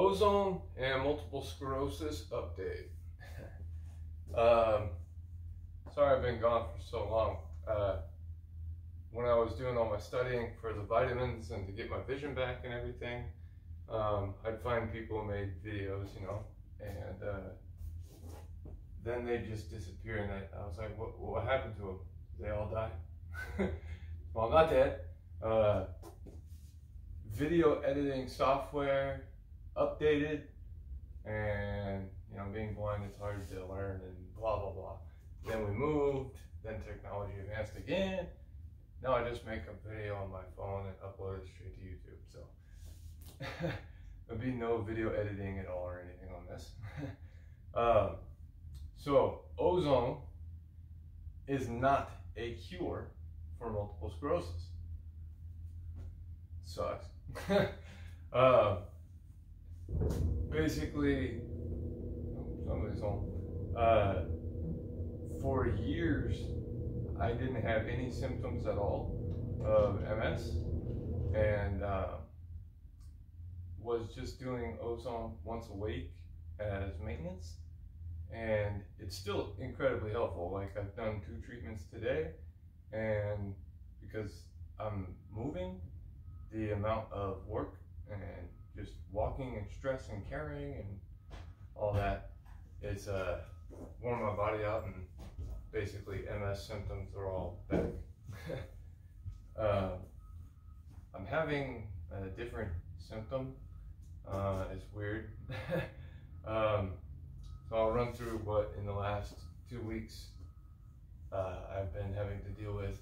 Ozone and multiple sclerosis update. Sorry I've been gone for so long. When I was doing all my studying for the vitamins and to get my vision back and everything, I'd find people who made videos, and then they just disappear, and I was like, what happened to them? They all died? Well, not dead. Video editing software updated, and being blind is hard to learn and blah blah blah. Then we moved, then technology advanced again. Now I just make a video on my phone and upload it straight to YouTube. So there'll be no video editing at all or anything on this. So ozone is not a cure for multiple sclerosis. Sucks. Basically, somebody's home. For years, I didn't have any symptoms at all of MS, and was just doing ozone once a week as maintenance, and it's still incredibly helpful. Like, I've done 2 treatments today, and because I'm moving, the amount of work and just walking and stress and carrying and all that is worn my body out, and basically MS symptoms are all back. I'm having a different symptom. It's weird. So I'll run through what in the last 2 weeks I've been having to deal with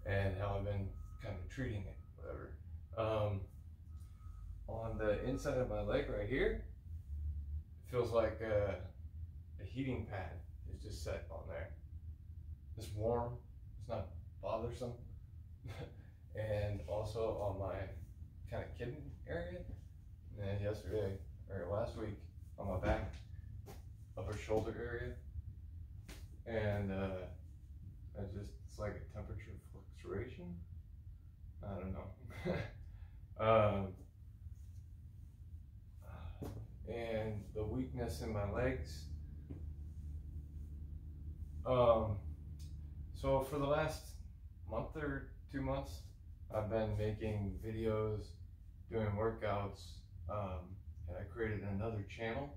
and how I've been kind of treating it, whatever. On the inside of my leg right here, it feels like a heating pad is just set on there. It's warm, it's not bothersome. And also on my kind of kidney area, and yesterday, or last week, on my back, upper shoulder area. And it's like a temperature fluctuation. I don't know. And the weakness in my legs. So for the last month or 2 months, I've been making videos, doing workouts, and I created another channel,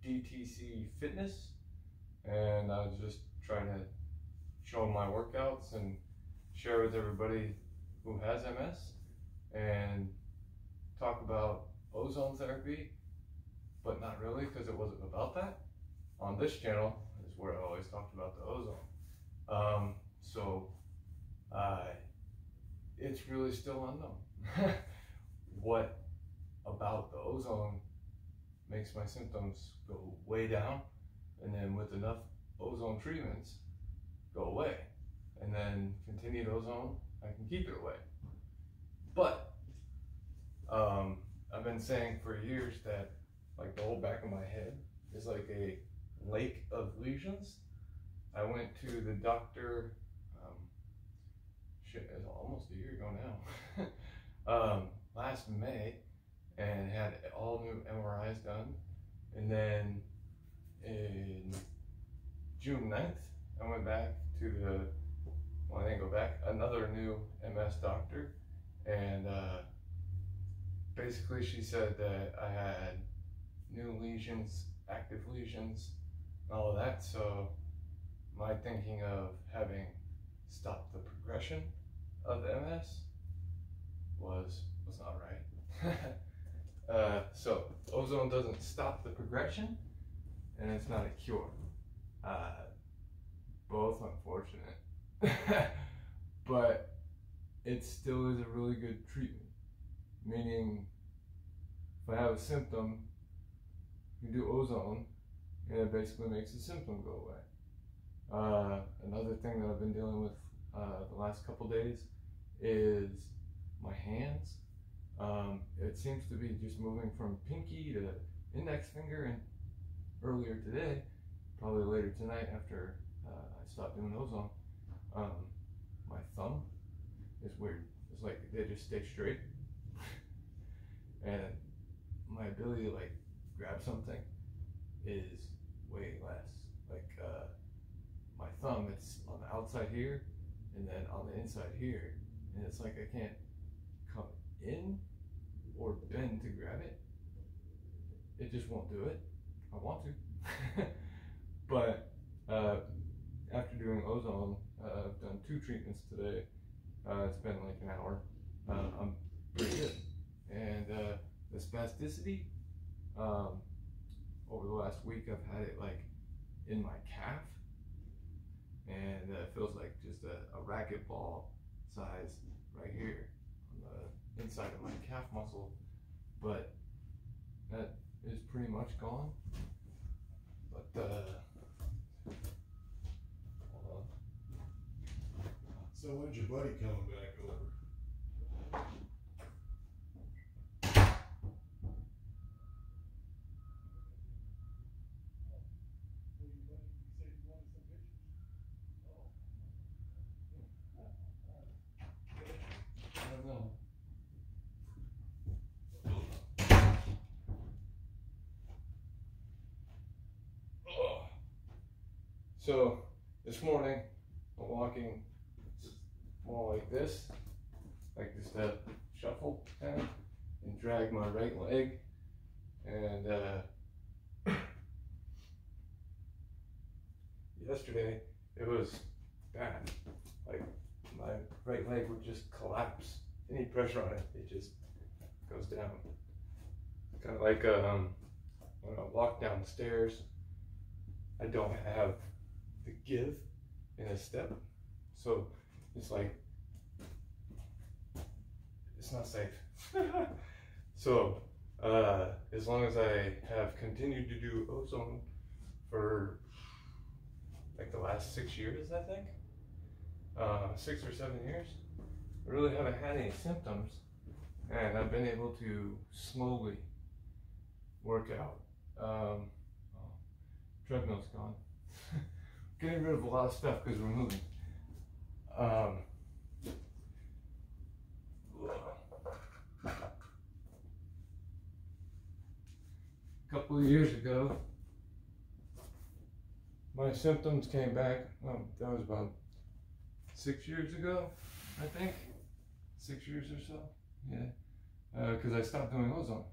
DTC Fitness, and I was just trying to show my workouts and share with everybody who has MS, and talk about ozone therapy, but not really, because it wasn't about that. On this channel is where I always talked about the ozone. So it's really still unknown. What about the ozone makes my symptoms go way down, and then with enough ozone treatments, go away, and then continued ozone, I can keep it away. But I've been saying for years that, like, the whole back of my head is like a lake of lesions. I went to the doctor, it's almost a year ago now, last May, and had all new MRIs done. And then in June 9th, I went back to I didn't go back, another new MS doctor, and basically she said that I had new lesions, active lesions, and all of that. So my thinking of having stopped the progression of MS was not right. So ozone doesn't stop the progression, and it's not a cure. Both unfortunate. But it still is a really good treatment. Meaning, if I have a symptom, you do ozone, and it basically makes the symptom go away. Another thing that I've been dealing with the last couple days is my hands. It seems to be just moving from pinky to index finger, and earlier today, probably later tonight after I stopped doing ozone, my thumb is weird. It's like they just stay straight. And my ability to like grab something is way less. Like my thumb, it's on the outside here, and then on the inside here, and it's like I can't come in or bend to grab it. It just won't do it. I want to, but after doing ozone, I've done 2 treatments today. It's been like an hour. I'm pretty good, and the spasticity. Over the last week, I've had it like in my calf, and it feels like just a racquetball size right here on the inside of my calf muscle, but that is pretty much gone. But hold on. So when's your buddy coming back over? So this morning, I'm walking more like this, like just a shuffle kind of, and drag my right leg, and yesterday it was bad. Like my right leg would just collapse. Any pressure on it, it just goes down. Kind of like when I walk down the stairs, I don't have the give in a step, so it's like it's not safe. So as long as I have continued to do ozone for like the last 6 years, I think 6 or 7 years, I really haven't had any symptoms, and I've been able to slowly work out. Oh, treadmill's gone. Getting rid of a lot of stuff because we're moving. A couple of years ago, my symptoms came back. That was about 6 years ago, I think. 6 years or so, yeah. Because I stopped doing ozone.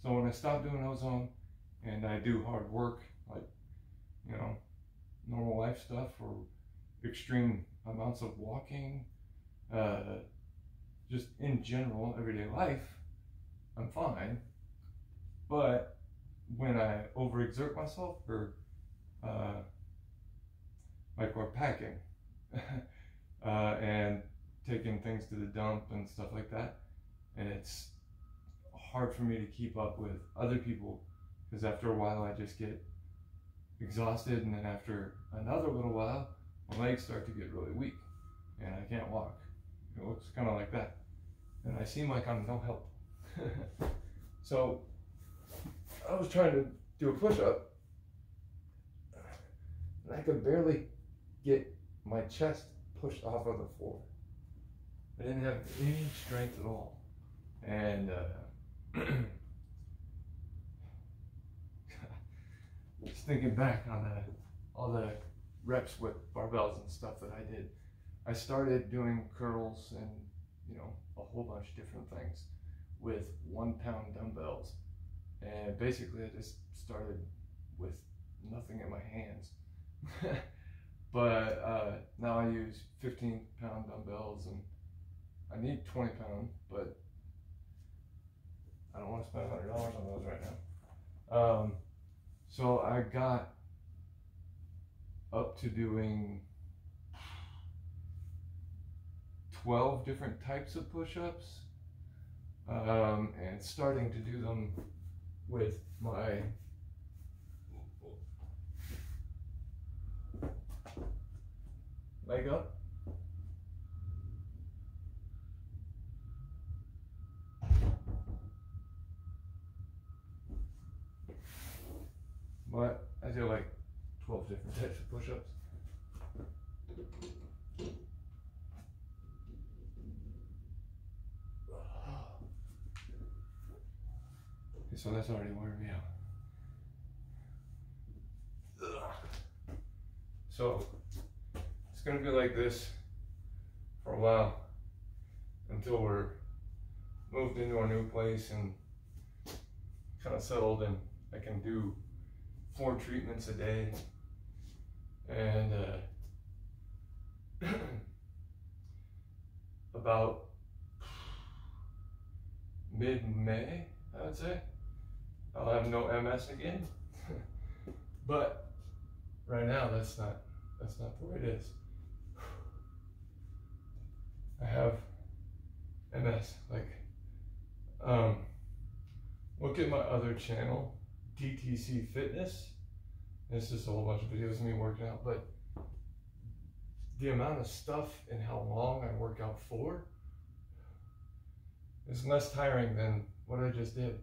So when I stopped doing ozone and I do hard work, like, you know, normal life stuff or extreme amounts of walking, just in general, everyday life, I'm fine. But when I overexert myself, or like we're packing and taking things to the dump and stuff like that, and it's hard for me to keep up with other people, because after a while I just get exhausted, and then after another little while my legs start to get really weak and I can't walk. It looks kind of like that, and I seem like I'm no help. So I was trying to do a push-up, and I could barely get my chest pushed off of the floor. I didn't have any strength at all, and just thinking back on all the reps with barbells and stuff that I did. I started doing curls and, you know, a whole bunch of different things with 1 pound dumbbells, and basically I just started with nothing in my hands. But now I use 15 pound dumbbells, and I need 20 pound, but I don't want to spend $100 on those right now. So I got up to doing 12 different types of push-ups, and starting to do them with my leg up. But I do like 12 different types of push-ups. So that's already wearing me out. Ugh. So it's gonna be like this for a while until we're moved into our new place and kind of settled, and I can do 4 treatments a day. And about mid-May, I would say, I'll have no MS again. But right now, that's not the way it is. I have MS. Like, look at my other channel, DTC Fitness. It's just a whole bunch of videos of me working out, but the amount of stuff and how long I work out for is less tiring than what I just did.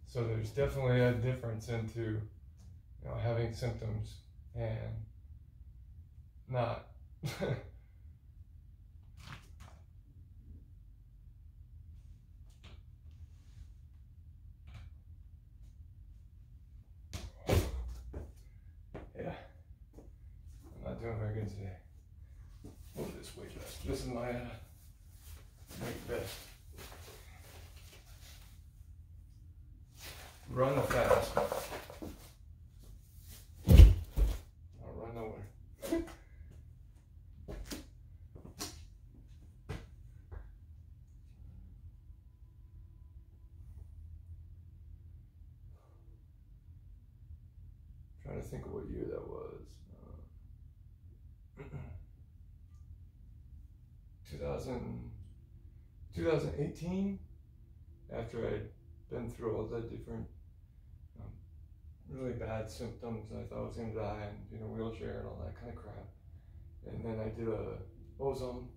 So there's definitely a difference into, having symptoms and not. Yeah, I'm not doing very good today. Look at this weight vest. This is my weight vest. Run fast. I'll run nowhere. Trying to think of what year that was. 2018, after I'd been through all the different really bad symptoms. I thought I was going to die and be in a wheelchair and all that kind of crap. And then I did a ozone.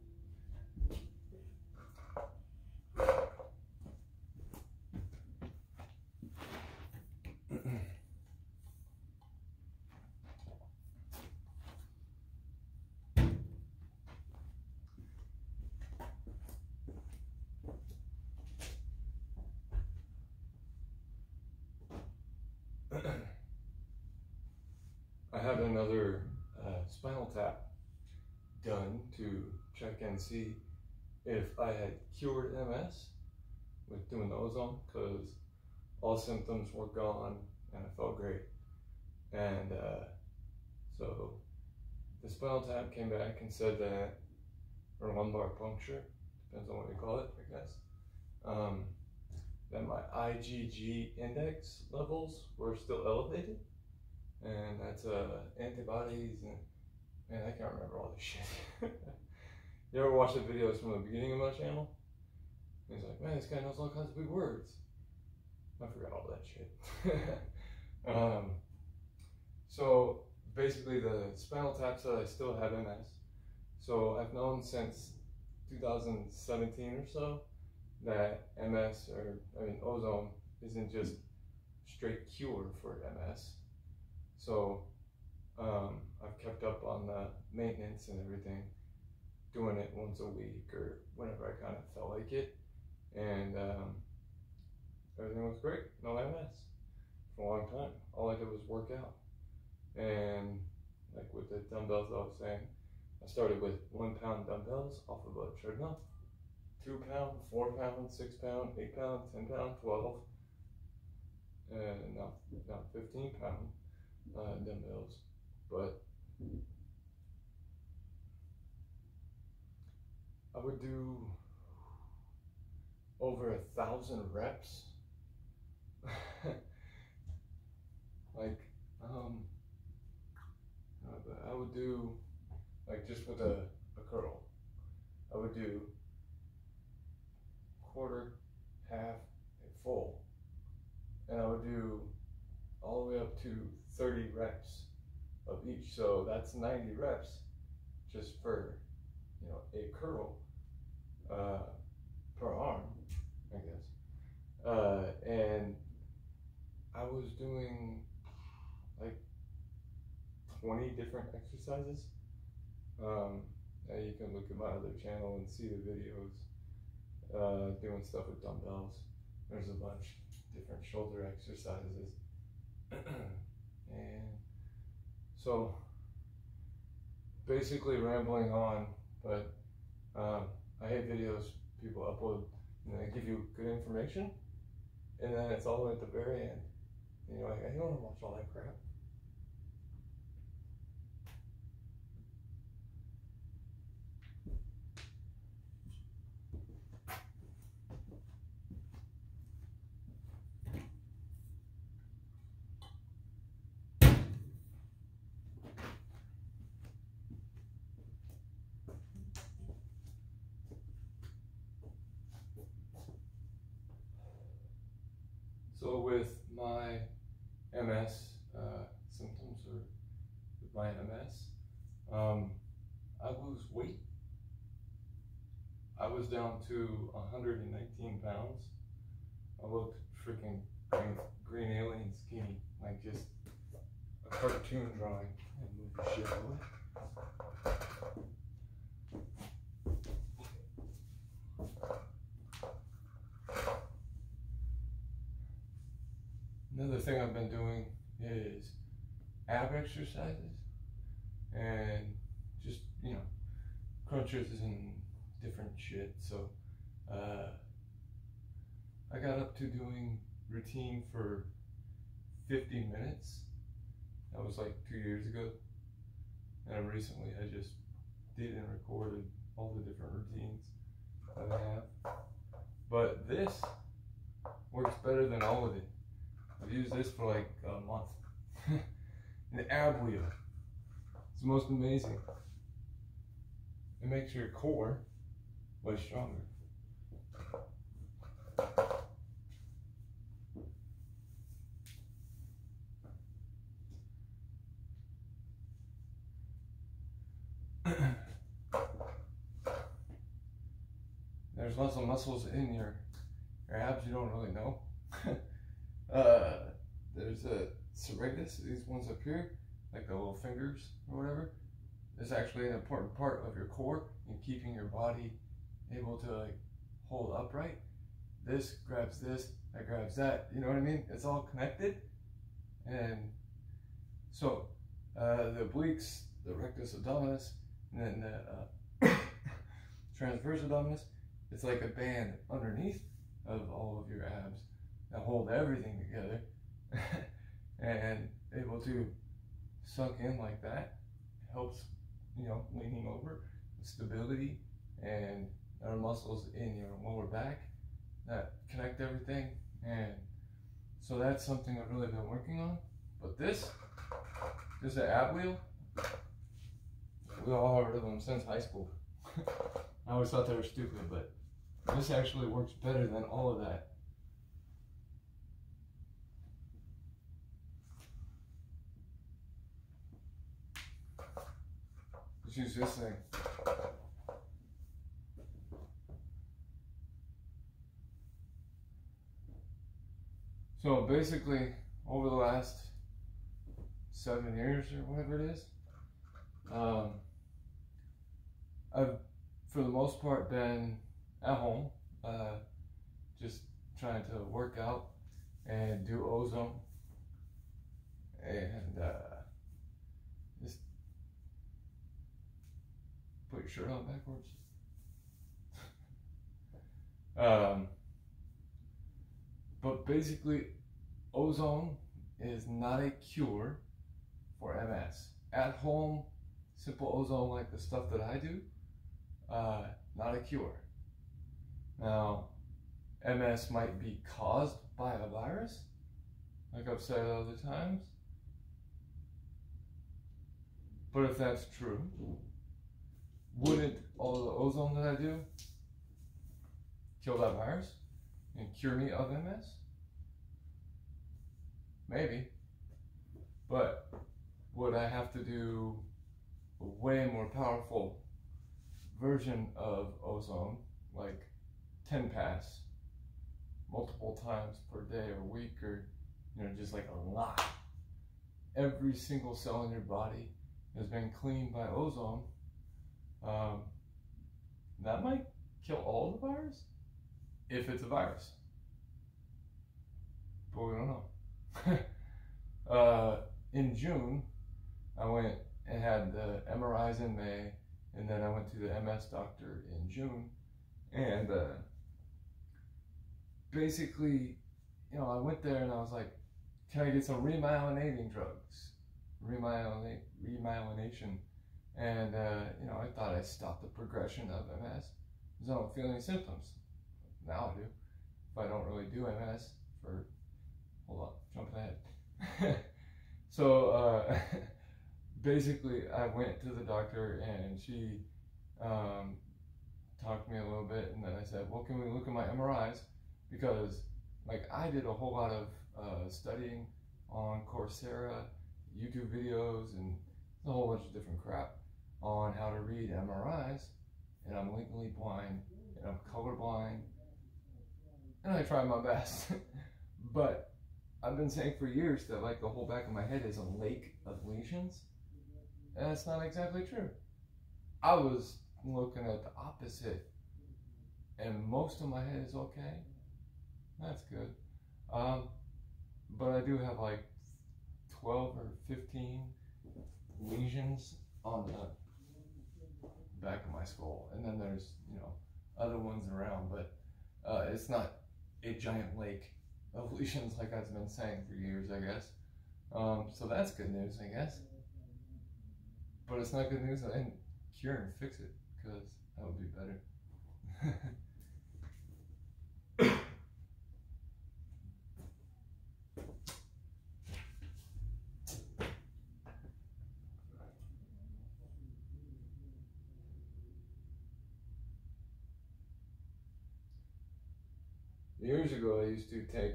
I had another spinal tap done to check and see if I had cured MS with doing the ozone, because all symptoms were gone and I felt great. And so the spinal tap came back and said that, or lumbar puncture, depends on what you call it, I guess, that my IgG index levels were still elevated. And that's antibodies, and man, I can't remember all this shit. You ever watch the videos from the beginning of my channel? And he's like, man, this guy knows all kinds of big words. I forgot all that shit. So basically the spinal tap said I still have MS. So I've known since 2017 or so that MS, ozone, isn't just straight cure for MS. So I've kept up on the maintenance and everything, doing it once a week or whenever I kind of felt like it, and everything was great. No MS for a long time. All I did was work out, and like with the dumbbells I was saying, I started with 1 pound dumbbells off of a treadmill, 2 pound, 4 pound, 6 pound, 8 pound, 10 pound, 12, and now 15 pound dumbbells. But I would do over 1,000 reps. Like, I would do, like, just with a curl, I would do quarter, half, and full, and I would do all the way up to 30 reps of each. So that's 90 reps just for, a curl per arm, I guess. And I was doing like 20 different exercises. Now you can look at my other channel and see the videos. doing stuff with dumbbells. There's a bunch different shoulder exercises. And so basically rambling on, but I hate videos people upload and they give you good information and then it's all at the very end. And you're like, I don't want to watch all that crap. So with my MS symptoms, or with my MS, I lose weight. I was down to 119 pounds. I looked freaking green alien skinny, like just a cartoon drawing. And move the shit away. Another thing I've been doing is ab exercises and just, you know, crunches and different shit. So I got up to doing routine for 50 minutes. That was like 2 years ago. And recently I just did and recorded all the different routines that I have. But this works better than all of it. I've used this for like a month. An ab wheel. It's the most amazing. It makes your core way stronger. There's lots of muscles in your abs you don't really know. There's a serratus, these ones up here, like the little fingers or whatever. It's actually an important part of your core in keeping your body able to like hold upright. This grabs this, that grabs that, you know what I mean? It's all connected. And so the obliques, the rectus abdominis, and then the transverse abdominis, it's like a band underneath of all of your abs that hold everything together and able to sunk in like that. It helps, you know, leaning over, stability, and there are muscles in your lower back that connect everything. And so that's something I've really been working on. But this is an ab wheel. We all heard of them since high school. I always thought they were stupid, but this actually works better than all of that. Let's use this thing. So basically, over the last 7 years or whatever it is, I've, for the most part, been at home, just trying to work out and do ozone, and just put your shirt on backwards. But basically, ozone is not a cure for MS. At home, simple ozone like the stuff that I do, not a cure. Now, MS might be caused by a virus, like I've said other times. But if that's true, wouldn't all the ozone that I do kill that virus and cure me of MS? Maybe. But would I have to do a way more powerful version of ozone, like 10 pass, multiple times per day or week, or, you know, just like a lot? Every single cell in your body has been cleaned by ozone. That might kill all the virus. if it's a virus. But we don't know. In June, I went and had the MRIs in May, and then I went to the MS doctor in June, and basically, you know, I went there and I was like, can I get some remyelinating drugs? Remyelination. And, you know, I thought I stopped the progression of MS because I don't feel any symptoms. Now I do. If I don't really do MS for, hold on, jumping ahead. So, basically, I went to the doctor and she talked to me a little bit, and then I said, well, can we look at my MRIs? Because, like, I did a whole lot of studying on Coursera, YouTube videos, and a whole bunch of different crap on how to read MRIs, and I'm legally blind, and I'm colorblind, and I try my best. But I've been saying for years that, like, the whole back of my head is a lake of lesions, and that's not exactly true. I was looking at the opposite, and most of my head is okay. That's good. But I do have like 12 or 15 lesions on the back of my skull, and then there's, you know, other ones around, but it's not a giant lake of lesions like I've been saying for years, I guess. So that's good news, I guess. But it's not good news that I didn't cure and fix it, because that would be better. Years ago, I used to take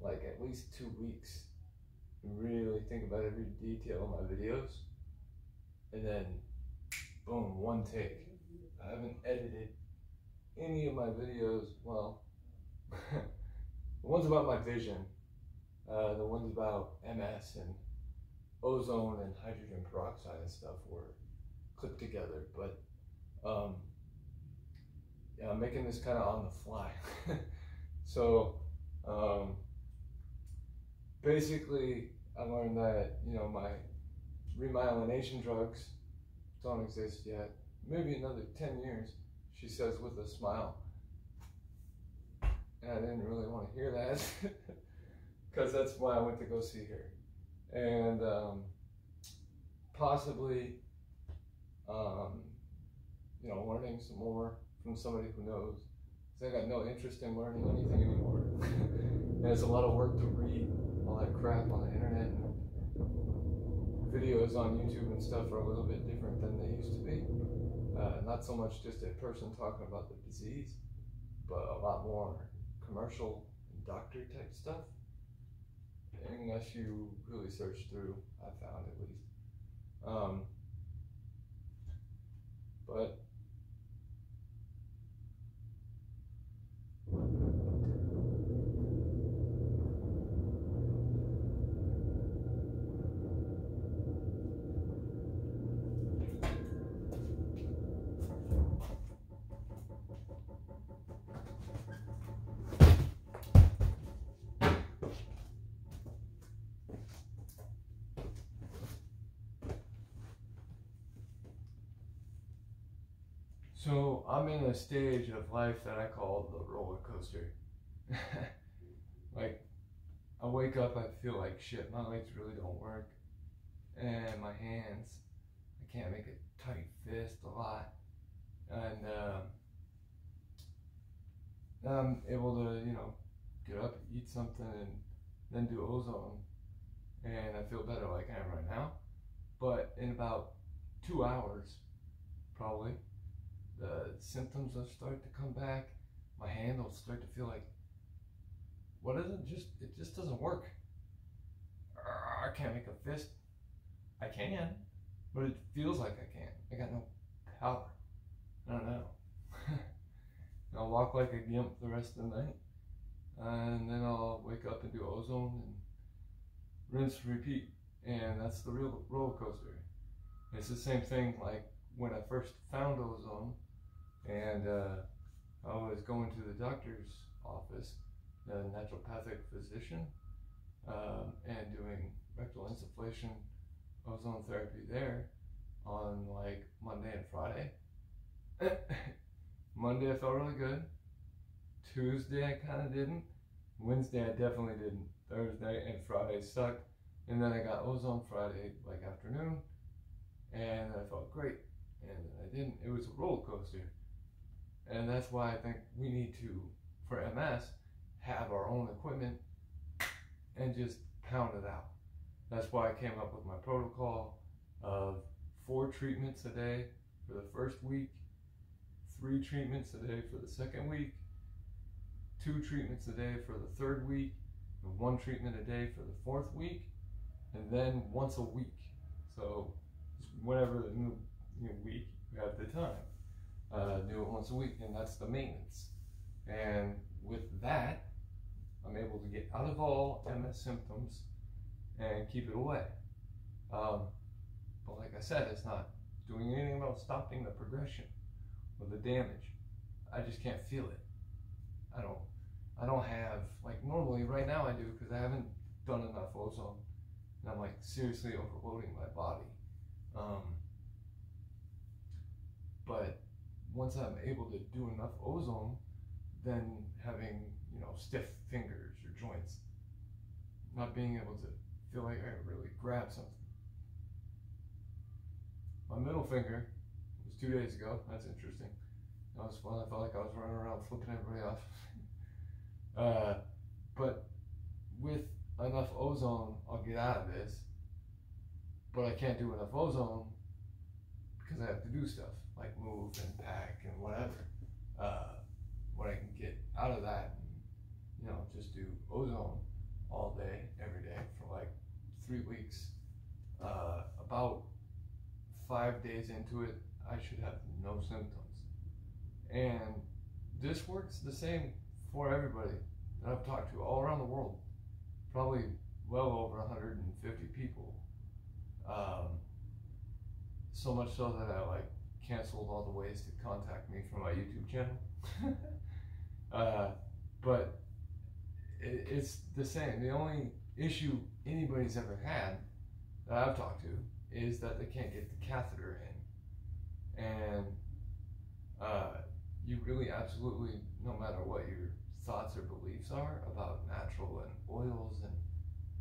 like at least 2 weeks and really think about every detail of my videos, and then boom, one take. I haven't edited any of my videos. Well, the ones about my vision, the ones about MS and ozone and hydrogen peroxide and stuff were clipped together, but yeah, I'm making this kind of on the fly. So basically, I learned that, you know, my remyelination drugs don't exist yet. Maybe another 10 years, she says with a smile. And I didn't really want to hear that because that's why I went to go see her. And possibly, you know, learning some more from somebody who knows. Because I got no interest in learning anything anymore. And it's a lot of work to read all that crap on the internet. And videos on YouTube and stuff are a little bit different than they used to be. Not so much just a person talking about the disease, but a lot more commercial and doctor type stuff. Unless you really search through, I found at least. But so I'm in a stage of life that I call the roller coaster. Like, I wake up, I feel like shit, my legs really don't work, and my hands, I can't make a tight fist a lot, and I'm able to, you know, get up, eat something, and then do ozone, and I feel better like I am right now. But in about 2 hours, probably, the symptoms will start to come back. My hand will start to feel like, what is it? It just doesn't work. I can't make a fist. I can, but it feels like I can't. I got no power. I don't know. I'll walk like a gimp the rest of the night, and then I'll wake up and do ozone and rinse, repeat, and that's the real roller coaster. It's the same thing like when I first found ozone, and I was going to the doctor's office, the naturopathic physician, and doing rectal insufflation, ozone therapy there on like Monday and Friday. Monday I felt really good. Tuesday I kind of didn't. Wednesday I definitely didn't. Thursday and Friday sucked. And then I got ozone Friday like afternoon, and I felt great. And I didn't. It was a roller coaster. And that's why I think we need to, for MS, have our own equipment and just pound it out. That's why I came up with my protocol of 4 treatments a day for the first week, 3 treatments a day for the second week, 2 treatments a day for the third week, and 1 treatment a day for the fourth week, and then once a week. So just whenever the new week you have the time, do it once a week, and that's the maintenance. And with that, I'm able to get out of all MS symptoms and keep it away. But like I said, it's not doing anything about stopping the progression or the damage. I just can't feel it. I don't have, like normally right now I do, because I haven't done enough ozone, and I'm like seriously overloading my body. But once I'm able to do enough ozone, then having, stiff fingers or joints, not being able to feel like I really grab something. My middle finger was 2 days ago. That's interesting. That was fun. I felt like I was running around flipping everybody off. But with enough ozone, I'll get out of this. But I can't do enough ozone because I have to do stuff like move and pack and whatever. When I can get out of that, and, just do ozone all day, every day for like 3 weeks. About 5 days into it, I should have no symptoms. And this works the same for everybody that I've talked to all around the world. Probably well over 150 people. So much so that I canceled all the ways to contact me from my YouTube channel. But it's the same. The only issue anybody's ever had that I've talked to is that they can't get the catheter in. And you really absolutely, no matter what your thoughts or beliefs are about natural and oils, and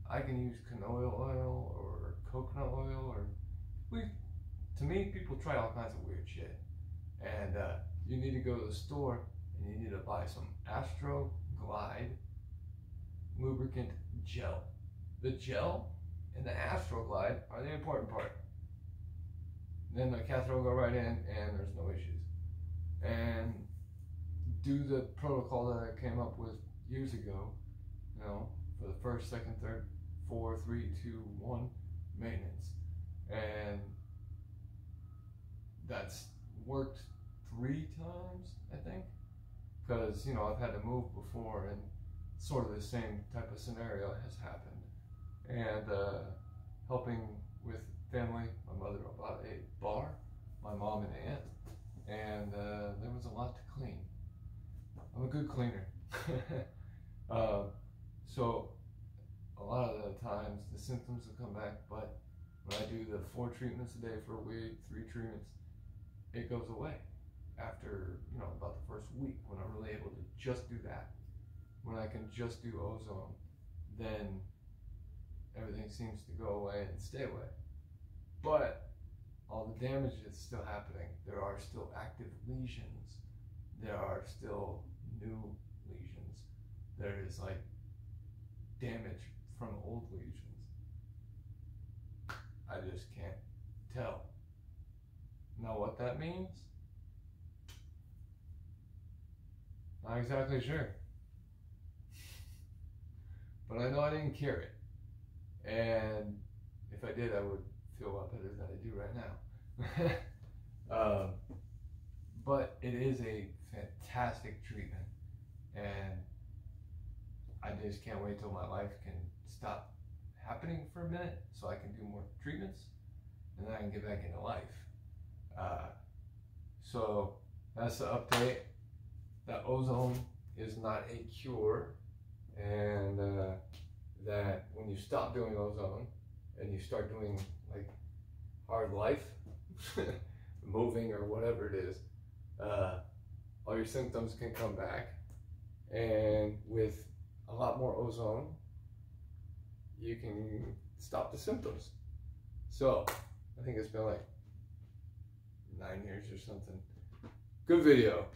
I can use canola oil or coconut oil, or to me, people try all kinds of weird shit. And you need to go to the store and you need to buy some Astro Glide lubricant gel. The gel and the Astro Glide are the important part. Then the catheter will go right in and there's no issues. And do the protocol that I came up with years ago, for the first, second, third, 4, 3, 2, 1 maintenance. And that's worked 3 times, I think, because I've had to move before, and sort of the same type of scenario has happened. And helping with family, my mother bought a bar, my mom and aunt, and there was a lot to clean. I'm a good cleaner. So a lot of the times the symptoms will come back, but when I do the 4 treatments a day for a week, 3 treatments, it goes away after, about the first week, when I'm really able to just do that. When I can just do ozone, then everything seems to go away and stay away. But all the damage is still happening. There are still active lesions. There are still new lesions. There is damage from old lesions. I just can't tell. Now what that means? Not exactly sure. But I know I didn't cure it. And if I did, I would feel a lot better than I do right now. But it is a fantastic treatment. And I just can't wait till my life can stop happening for a minute so I can do more treatments and then I can get back into life. So that's the update. that ozone is not a cure, and that when you stop doing ozone and you start doing like hard life, moving or whatever it is, all your symptoms can come back. And with a lot more ozone, you can stop the symptoms. So I think it's been like 9 years or something. Good video.